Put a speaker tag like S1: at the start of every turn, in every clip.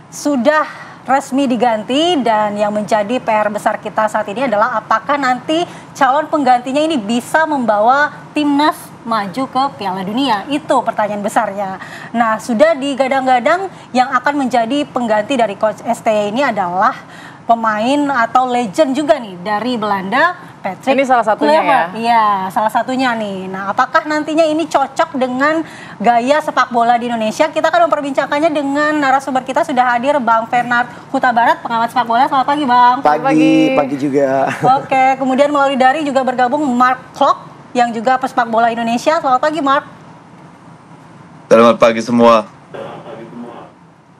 S1: sudah resmi diganti dan yang menjadi PR besar kita saat ini adalah apakah nanti calon penggantinya ini bisa membawa timnas maju ke Piala Dunia. Itu pertanyaan besarnya. Nah, sudah digadang-gadang yang akan menjadi pengganti dari Coach STY ini adalah pemain atau legend juga nih dari Belanda, Patrick.
S2: Ini salah satunya
S1: Kluivert. Iya, salah satunya nih. Nah, apakah nantinya ini cocok dengan gaya sepak bola di Indonesia? Kita akan memperbincangkannya dengan narasumber kita sudah hadir Bang Fernand Huta Barat, pengamat sepak bola. Selamat pagi, Bang.
S3: Pagi juga.
S1: Oke, kemudian melalui daring juga bergabung Mark Klok yang juga pesepak bola Indonesia. Selamat pagi, Mark.
S4: Selamat pagi semua.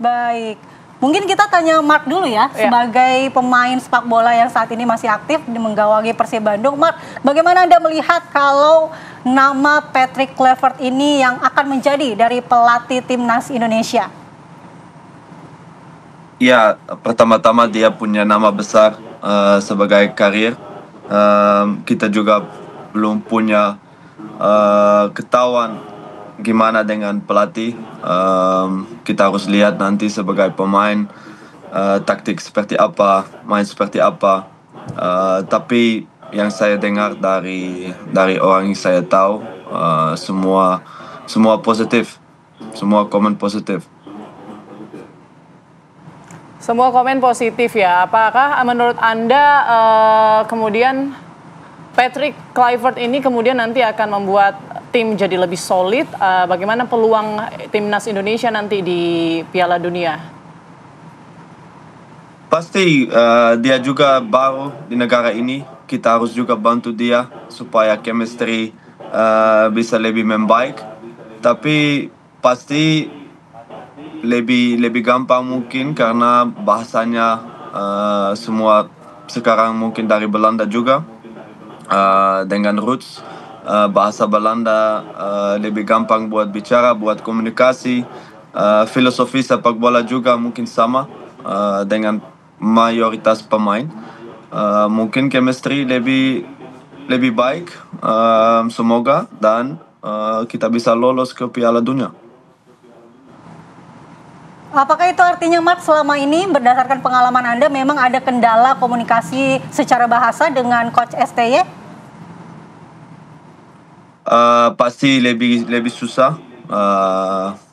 S1: Baik. Mungkin kita tanya Mark dulu ya, sebagai pemain sepak bola yang saat ini masih aktif di menggawangi Persib Bandung. Mark, bagaimana Anda melihat kalau nama Patrick Kluivert ini yang akan menjadi dari pelatih timnas Indonesia?
S4: Ya, pertama-tama dia punya nama besar sebagai karir. Kita juga belum punya ketahuan gimana dengan pelatih. Kita harus lihat nanti sebagai pemain taktik seperti apa, main seperti apa. Tapi yang saya dengar dari orang yang saya tahu, semua positif, semua komen positif.
S2: Semua komen positif ya. Apakah menurut Anda kemudian Patrick Kluivert ini kemudian nanti akan membuat tim jadi lebih solid? Bagaimana peluang timnas Indonesia nanti di Piala Dunia?
S4: Pasti dia juga baru di negara ini. Kita harus juga bantu dia supaya chemistry bisa lebih membaik. Tapi pasti lebih gampang mungkin karena bahasanya semua sekarang mungkin dari Belanda juga. Dengan roots bahasa Belanda lebih gampang buat bicara, buat komunikasi. Filosofi sepak bola juga mungkin sama dengan mayoritas pemain. Mungkin chemistry lebih baik, semoga, dan kita bisa lolos ke Piala Dunia.
S1: Apakah itu artinya, Mark, selama ini berdasarkan pengalaman Anda memang ada kendala komunikasi secara bahasa dengan Coach STY?
S4: Pasti lebih susah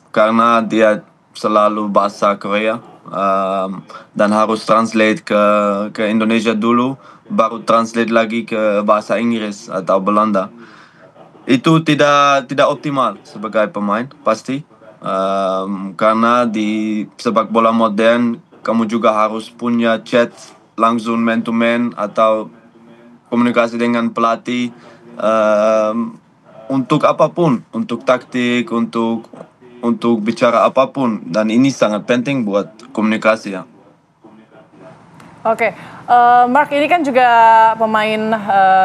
S4: karena dia selalu bahasa Korea dan harus translate ke Indonesia dulu, baru translate lagi ke bahasa Inggris atau Belanda. Itu tidak optimal sebagai pemain pasti. Karena di sepak bola modern kamu juga harus punya chat langsung man to man atau komunikasi dengan pelatih untuk apapun, untuk taktik, untuk bicara apapun, dan ini sangat penting buat komunikasi ya.
S2: Oke, Mark ini kan juga pemain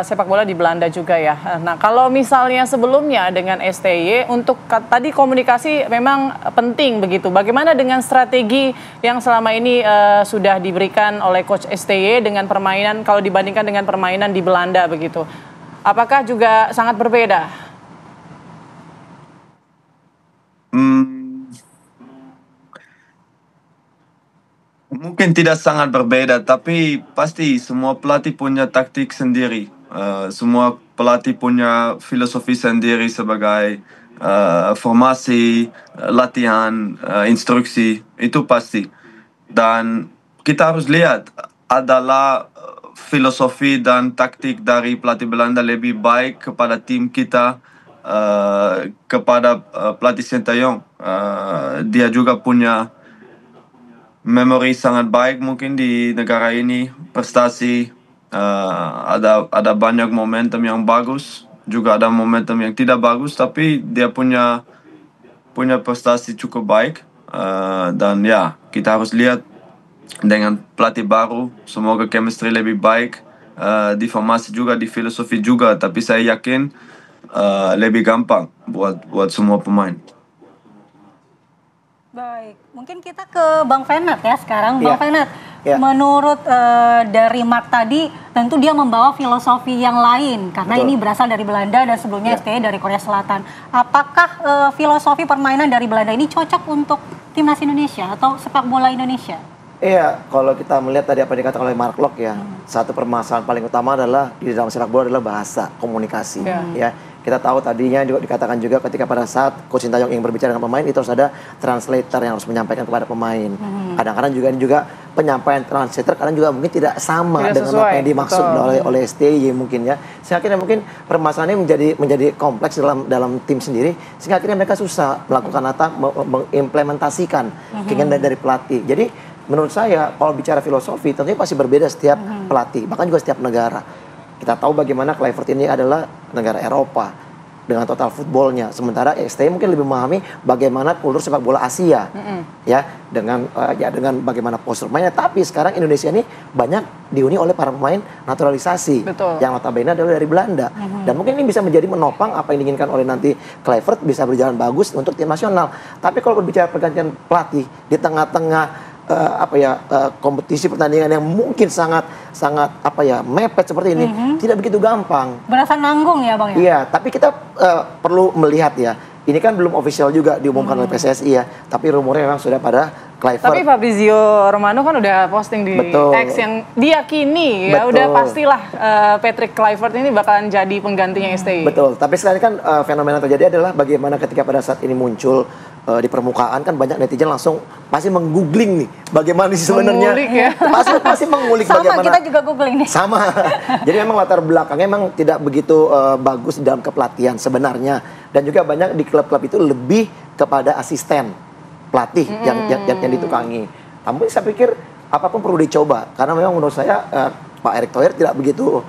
S2: sepak bola di Belanda juga ya. Nah, kalau misalnya sebelumnya dengan STY, untuk tadi komunikasi memang penting begitu. Bagaimana dengan strategi yang selama ini sudah diberikan oleh Coach STY dengan permainan, kalau dibandingkan dengan permainan di Belanda begitu? Apakah juga sangat berbeda?
S4: Mungkin tidak sangat berbeda, tapi pasti semua pelatih punya taktik sendiri. Semua pelatih punya filosofi sendiri sebagai formasi, latihan, instruksi, itu pasti. Dan kita harus lihat adalah filosofi dan taktik dari pelatih Belanda lebih baik kepada tim kita, kepada pelatih Sintayong. Dia juga punya memori sangat baik mungkin di negara ini, prestasi, ada banyak momentum yang bagus, juga ada momentum yang tidak bagus, tapi dia punya prestasi cukup baik, dan ya kita harus lihat dengan pelatih baru, semoga chemistry lebih baik, di formasi juga, di filosofi juga, tapi saya yakin lebih gampang buat semua pemain.
S1: Baik, mungkin kita ke Bang Fernand ya sekarang. Bang Fernand,
S3: Ya.
S1: menurut dari Mark tadi, tentu dia membawa filosofi yang lain karena
S3: Betul.
S1: ini berasal dari Belanda dan sebelumnya
S3: Ya.
S1: STY dari Korea Selatan. Apakah filosofi permainan dari Belanda ini cocok untuk timnas Indonesia atau sepak bola Indonesia?
S3: Iya, kalau kita melihat tadi apa dikatakan oleh Mark Locke ya, satu permasalahan paling utama adalah di dalam sepak bola adalah bahasa, komunikasi. Ya, kita tahu tadinya juga dikatakan juga ketika pada saat Coach Sintayong ingin berbicara dengan pemain itu harus ada translator yang harus menyampaikan kepada pemain. Kadang-kadang juga ini juga penyampaian translator kadang juga mungkin tidak sama
S2: Tidak
S3: dengan
S2: sesuai,
S3: apa yang dimaksud oleh STY mungkin ya. Sehingga akhirnya mungkin permasalahan ini menjadi kompleks dalam tim sendiri sehingga akhirnya mereka susah melakukan atau mengimplementasikan keinginan dari pelatih. Jadi menurut saya kalau bicara filosofi tentunya pasti berbeda setiap pelatih bahkan juga setiap negara. Kita tahu bagaimana Kluivert ini adalah negara Eropa dengan total footballnya. Sementara STY mungkin lebih memahami bagaimana kultur sepak bola Asia, ya dengan bagaimana postur mainnya. Tapi sekarang Indonesia ini banyak dihuni oleh para pemain naturalisasi, yang notabene adalah dari Belanda. Dan mungkin ini bisa menjadi menopang apa yang diinginkan oleh nanti Kluivert bisa berjalan bagus untuk tim nasional. Tapi kalau berbicara pergantian pelatih di tengah-tengah kompetisi pertandingan yang mungkin sangat mepet seperti ini tidak begitu gampang.
S1: Berasa nanggung ya Bang ya?
S3: Iya, tapi kita perlu melihat ya. Ini kan belum official juga diumumkan oleh PSSI ya, tapi rumornya memang sudah pada Kluivert.
S2: Tapi Fabrizio Romano kan udah posting di X yang diyakini ya udah pastilah Patrick Kluivert ini bakalan jadi penggantinya STY.
S3: Betul, tapi sekarang kan fenomena terjadi adalah bagaimana ketika pada saat ini muncul di permukaan kan banyak netizen langsung pasti menggoogling nih bagaimana sih sebenarnya pasti mengulik
S1: sama,
S3: bagaimana
S1: kita juga googling nih
S3: sama jadi memang latar belakangnya memang tidak begitu bagus dalam kepelatihan sebenarnya dan juga banyak di klub-klub itu lebih kepada asisten pelatih yang ditukangi. Namun saya pikir apapun perlu dicoba karena memang menurut saya Pak Erick Thohir tidak begitu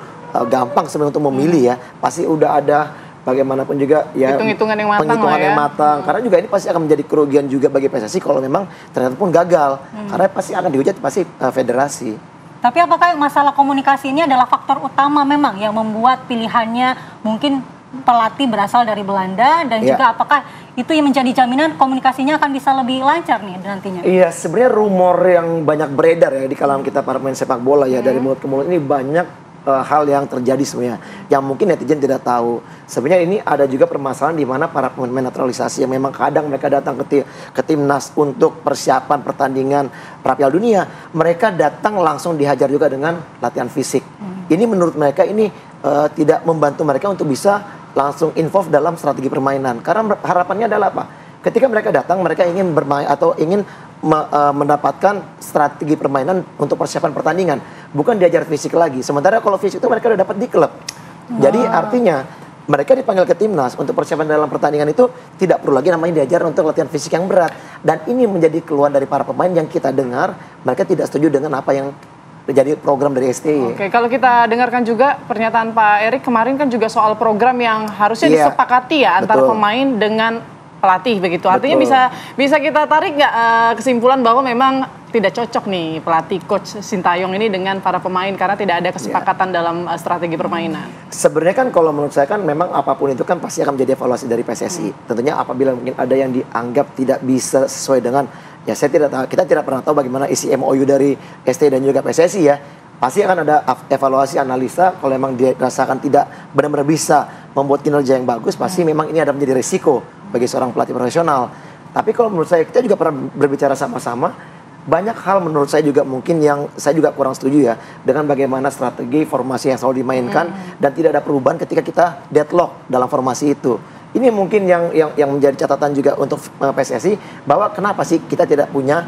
S3: gampang sebenarnya untuk memilih ya, pasti udah ada bagaimanapun juga ya
S2: hitung-hitungan yang matang
S3: penghitungan yang matang karena juga ini pasti akan menjadi kerugian juga bagi PSSI kalau memang ternyata pun gagal karena pasti akan dihujat pasti federasi.
S1: Tapi apakah masalah komunikasi ini adalah faktor utama memang yang membuat pilihannya mungkin pelatih berasal dari Belanda dan juga apakah itu yang menjadi jaminan komunikasinya akan bisa lebih lancar nih nantinya? Iya,
S3: sebenarnya rumor yang banyak beredar ya di kalangan kita para pemain sepak bola ya dari mulut ke mulut ini banyak hal yang terjadi sebenarnya yang mungkin netizen tidak tahu. Sebenarnya ini ada juga permasalahan di mana para pemain naturalisasi yang memang kadang mereka datang ke timnas untuk persiapan pertandingan pra Piala Dunia, mereka datang langsung dihajar juga dengan latihan fisik. Ini menurut mereka ini tidak membantu mereka untuk bisa langsung involve dalam strategi permainan. Karena harapannya adalah apa? Ketika mereka datang, mereka ingin bermain atau ingin mendapatkan strategi permainan untuk persiapan pertandingan, bukan diajar fisik lagi. Sementara kalau fisik itu mereka udah dapat di klub. Jadi artinya mereka dipanggil ke timnas untuk persiapan dalam pertandingan itu tidak perlu lagi namanya diajar untuk latihan fisik yang berat. Dan ini menjadi keluhan dari para pemain yang kita dengar mereka tidak setuju dengan apa yang menjadi program dari STY.
S2: Oke, kalau kita dengarkan juga pernyataan Pak Erick kemarin kan juga soal program yang harusnya disepakati ya antara pemain dengan pelatih begitu. Artinya bisa kita tarik nggak kesimpulan bahwa memang tidak cocok nih pelatih Coach Sintayong ini dengan para pemain karena tidak ada kesepakatan dalam strategi permainan.
S3: Sebenarnya kan kalau menurut saya kan memang apapun itu kan pasti akan menjadi evaluasi dari PSSI. Tentunya apabila mungkin ada yang dianggap tidak bisa sesuai dengan kita tidak pernah tahu bagaimana isi MOU dari STY dan juga PSSI ya. Pasti akan ada evaluasi analisa kalau memang dirasakan tidak benar-benar bisa membuat kinerja yang bagus, pasti memang ini ada menjadi risiko bagi seorang pelatih profesional. Tapi kalau menurut saya kita juga pernah berbicara sama-sama, banyak hal menurut saya juga mungkin yang saya juga kurang setuju ya dengan bagaimana strategi formasi yang selalu dimainkan dan tidak ada perubahan ketika kita deadlock dalam formasi itu. Ini mungkin yang menjadi catatan juga untuk PSSI bahwa kenapa sih kita tidak punya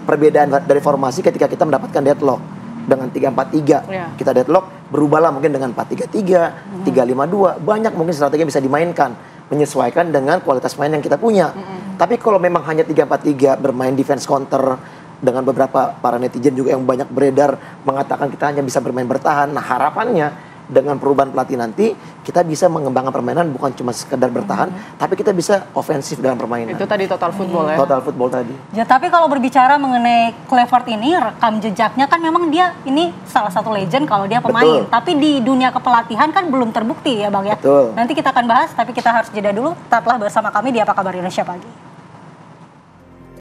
S3: perbedaan dari formasi ketika kita mendapatkan deadlock. Dengan 3-4-3 kita deadlock, berubahlah mungkin dengan 4-3-3, 3-5-2, banyak mungkin strategi yang bisa dimainkan menyesuaikan dengan kualitas main yang kita punya. Tapi kalau memang hanya 3-4-3 bermain defense counter dengan beberapa para netizen juga yang banyak beredar mengatakan kita hanya bisa bermain bertahan. Nah, harapannya dengan perubahan pelatih nanti kita bisa mengembangkan permainan bukan cuma sekedar bertahan, tapi kita bisa ofensif dalam permainan.
S2: Itu tadi total football ya.
S3: Total football tadi.
S1: Ya, tapi kalau berbicara mengenai Kluivert ini rekam jejaknya kan memang dia ini salah satu legend kalau dia pemain.
S3: Betul.
S1: Tapi di dunia kepelatihan kan belum terbukti ya Bang ya.
S3: Betul.
S1: Nanti kita akan bahas, tapi kita harus jeda dulu. Tetaplah bersama kami di Apa Kabar Indonesia Pagi.